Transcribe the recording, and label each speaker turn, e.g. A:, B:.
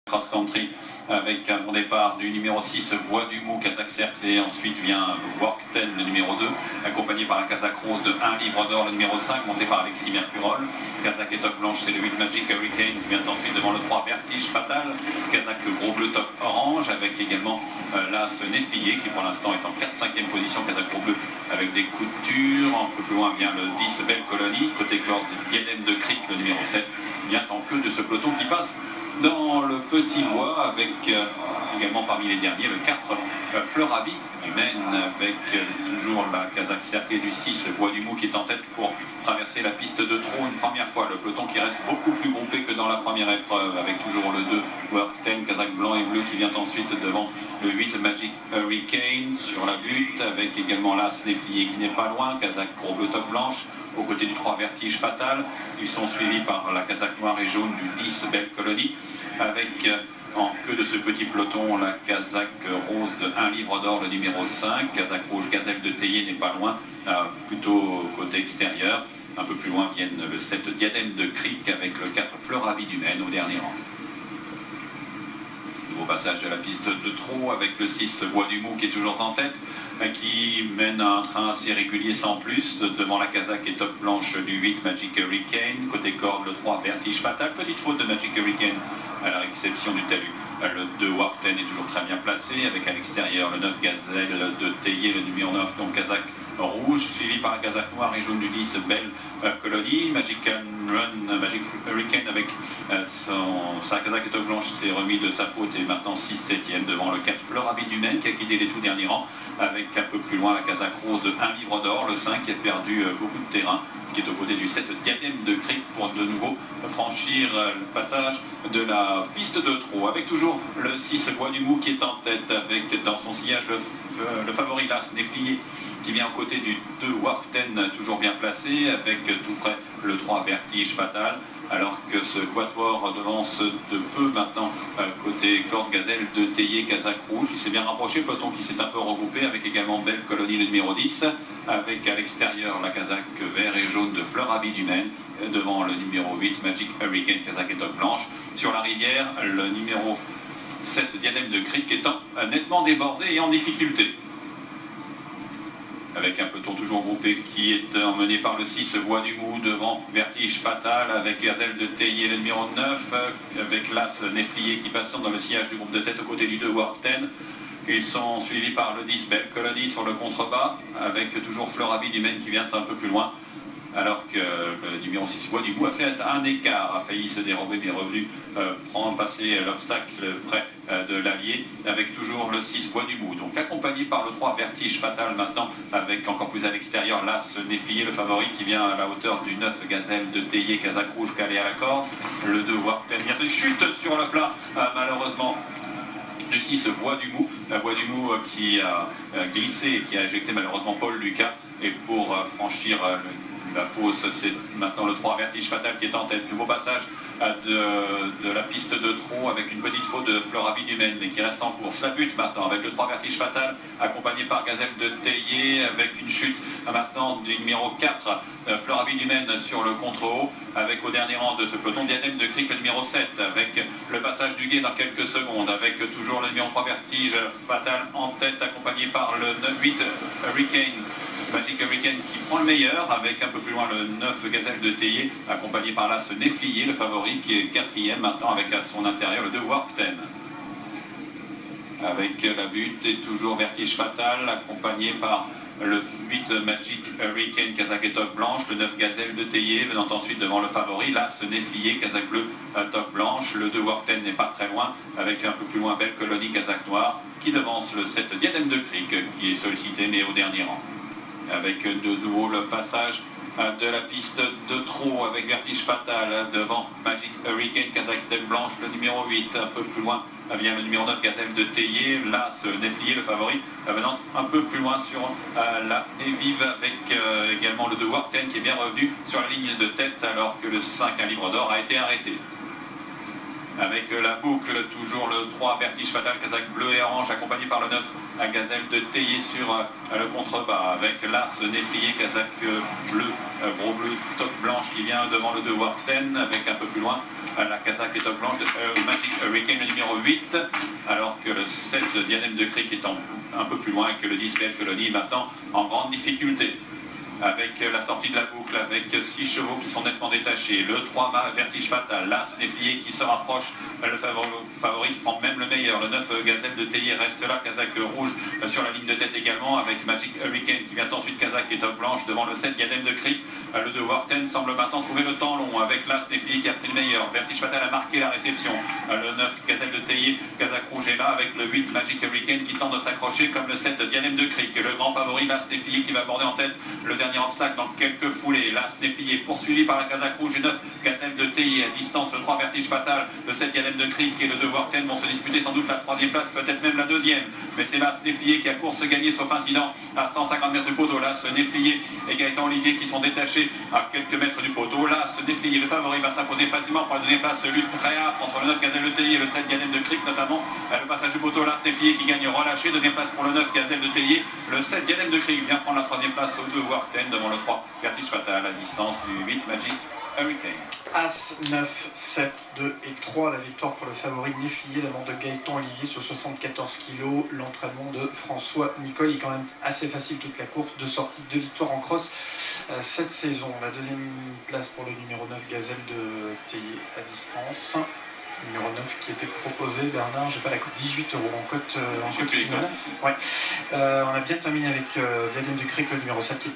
A: Cross country avec un bon départ du numéro 6 Bois du Mou, Kazakh Cerclé. Ensuite vient Work 10, le numéro 2, accompagné par la Kazakh Rose de 1 livre d'or, le numéro 5, monté par Alexis Mercurol. Kazakh et Top Blanche, c'est le 8 Magic Hurricane qui vient ensuite devant le 3 Vertige Fatal. Kazakh Gros Bleu Top Orange avec également l'As Néflier qui pour l'instant est en 4-5e position. Kazakh Gros Bleu avec des coutures. Un peu plus loin vient le 10 Belle Colonie. Côté corde, Diadème de Cric, le numéro 7, vient en queue de ce peloton qui passe dans le petit bois avec également parmi les derniers le 4 Fleurabi du Maine avec toujours la Kazakh Cerclé du 6 Bois du Mou qui est en tête pour traverser la piste de trot une première fois. Le peloton qui reste beaucoup plus groupé que dans la première épreuve avec toujours le 2 Work 10 Kazakh blanc et bleu qui vient ensuite devant le 8 Magic Hurricane sur la butte avec également l'As Néflier qui n'est pas loin. Kazakh Gros Bleu Top Blanche aux côtés du 3 Vertige Fatal. Ils sont suivis par la Kazakh noire et jaune du 10 Belle Colonie avec en queue de ce petit peloton la Kazakh rose de 1 livre d'or, le numéro 5. Kazakh rouge Gazelle de Théier n'est pas loin, plutôt côté extérieur. Un peu plus loin viennent le 7 Diadème de Cric avec le 4 Fleurabi du Maine au dernier rang. Nouveau passage de la piste de trot avec le 6 Bois du Mou qui est toujours en tête, qui mène un train assez régulier sans plus, devant la Kazakh et Top Blanche du 8 Magic Hurricane, côté corde le 3 Vertige Fatal, petite faute de Magic Hurricane à la réception du talus. Le 2 Work 10 est toujours très bien placé, avec à l'extérieur le 9 Gazelle de Théier, le numéro 9, donc Kazakh rouge, suivi par la Kazakh noire et jaune du 10 Belle Colonie. Magic Hurricane avec sa Kazakh et Top Blanche s'est remis de sa faute et maintenant 6-7e devant le 4 Fleurabi du Maine qui a quitté les tout derniers rangs, avec un peu plus loin la Kazakh rose de 1 livre d'or, le 5 qui a perdu beaucoup de terrain, qui est aux côtés du 7 Diadème de Cric pour de nouveau franchir le passage de la piste de trot, avec toujours le 6 Bois du Mou qui est en tête, avec dans son sillage le favori l'As Néflier qui vient aux côtés du 2 Work 10 toujours bien placé, avec tout près le 3 Vertige Fatal, alors que ce quatuor devance de peu maintenant côté corde Gazelle de Théier, Kazakh rouge qui s'est bien rapproché, peloton qui s'est un peu regroupé avec également Belle Colonie le numéro 10, avec à l'extérieur la Kazakh vert et jaune de Fleurabi du Maine, devant le numéro 8 Magic Hurricane Kazakh et Top Blanche. Sur la rivière, le numéro 7 Diadème de Cric étant nettement débordé et en difficulté, avec un peloton toujours groupé qui est emmené par le 6 Bois du Mou devant Vertige Fatal, avec Gazelle de Théier le numéro 9, avec l'As Néflier qui passe dans le sillage du groupe de tête aux côtés du 2 Work 10. Ils sont suivis par le 10 Belle Colonie sur le contrebas, avec toujours Fleurabi du Maine qui vient un peu plus loin, alors que le numéro 6 Bois du Mou a fait un écart, a failli se dérober, mais est revenu passer l'obstacle près de l'allié, avec toujours le 6 Bois du Mou, donc accompagné par le 3 Vertige Fatal maintenant, avec encore plus à l'extérieur l'As Néflier, le favori qui vient à la hauteur du 9 Gazelle de Théier, Kazakh rouge calé à la corde, le 2 Work 10 bientôt une chute sur le plat, malheureusement du 6 Bois du Mou, qui a glissé et qui a éjecté malheureusement Paul Lucas, et pour franchir la fosse, c'est maintenant le 3 Vertige Fatal qui est en tête. Nouveau passage de la piste de trot avec une petite faute de Fleurabi du Maine, mais qui reste en course. La butte maintenant avec le 3 Vertige Fatal accompagné par Gazelle de Théier, avec une chute maintenant du numéro 4 Fleurabi du Maine sur le contre-haut, avec au dernier rang de ce peloton Diadème de Cric le numéro 7, avec le passage du guet dans quelques secondes, avec toujours le numéro 3 Vertige Fatal en tête, accompagné par le 8 Hurricane Magic Hurricane qui prend le meilleur, avec un peu plus loin le 9 Gazelle de Théier, accompagné par l'As Néflier, le favori qui est 4e maintenant, avec à son intérieur le 2 Work 10. Avec la butte et toujours Vertige Fatal, accompagné par le 8 Magic Hurricane Kazakh et Top Blanche, le 9 Gazelle de Théier venant ensuite devant le favori, l'As Néflier Kazakh bleu Top Blanche, le 2 Work 10 n'est pas très loin, avec un peu plus loin Belle Colonie Kazakh noire qui devance le 7 Diadème de Cric qui est sollicité mais au dernier rang. Avec de nouveau le passage de la piste de trot avec Vertige Fatal devant Magic Hurricane Kazakh tête blanche, le numéro 8, un peu plus loin vient le numéro 9 Gazelle de Théier, l'As Néflier le favori venant un peu plus loin sur la Vive, avec également le 2 Work 10 qui est bien revenu sur la ligne de tête, alors que le 5 un livre d'or a été arrêté. Avec la boucle, toujours le 3 Vertige Fatal Kazakh bleu et orange, accompagné par le 9 Gazelle de Théier sur le contrebas, avec l'As Néflier Kazakh bleu, Gros Bleu Top Blanche qui vient devant le 2 Work 10, avec un peu plus loin la Kazakh et top blanche de Magic Hurricane, le numéro 8, alors que le 7 Diadème de Creek est un peu plus loin que le 10 Belle Colonie, maintenant en grande difficulté. Avec la sortie de la boucle, avec 6 chevaux qui sont nettement détachés. Le 3 Vertige Fatal, l'As Néflier qui se rapproche, le favori qui prend même le meilleur. Le 9 Gazelle de Théier reste là, Kazakh rouge sur la ligne de tête également, avec Magic Hurricane qui vient ensuite Kazakh et top blanche devant le 7 Diadème de Creek. Le 2 Warten semble maintenant trouver le temps long, avec l'As Néflier qui a pris le meilleur. Vertige Fatal a marqué la réception. Le 9 Gazelle de Théier, Kazakh rouge est là, avec le 8 Magic Hurricane qui tente de s'accrocher comme le 7 Diadème de Creek. Le grand favori, l'As Néflier qui va aborder en tête le dernier obstacle dans quelques foulées. L'As Néflier poursuivi par la Kazakh rouge et 9 Gazelle de Théier à distance. Le 3 Vertige Fatal, le 7 Diadème de Creek et le 2 Warten vont se disputer sans doute la 3e place, peut-être même la 2e. Mais c'est l'As Néflier qui a course gagnée sauf incident à 150 mètres du poteau. L'As Néflier et Gaëtan Olivier qui sont détachés à quelques mètres du poteau. L'As Néflier, le favori, va s'imposer facilement pour la 2e place. Lutte très âpre entre le 9 Gazelle de Théier et le 7 Diadème de Creek notamment. Le passage du poteau, l'As Néflier qui gagne relâché. 2e place pour le 9 Gazelle de Théier. Le 7 Diadème de Creek vient prendre la 3e place au 2 Warten devant le 3 Vertige Fatal à distance du 8 Magic Hurricane.
B: As, 9, 7, 2 et 3, la victoire pour le favori Néflier, la vente de Gaëtan Olivier sur 74 kg, l'entraînement de François Nicole. Il est quand même assez facile toute la course, 2 sorties, 2 victoires en cross cette saison. La 2e place pour le numéro 9 Gazelle de Théier à distance. Numéro 9 qui était proposé, Bernard, j'ai pas la cote, 18 € en cote finale. Ouais. On a bien terminé avec Diadème du Creek, le numéro 7 qui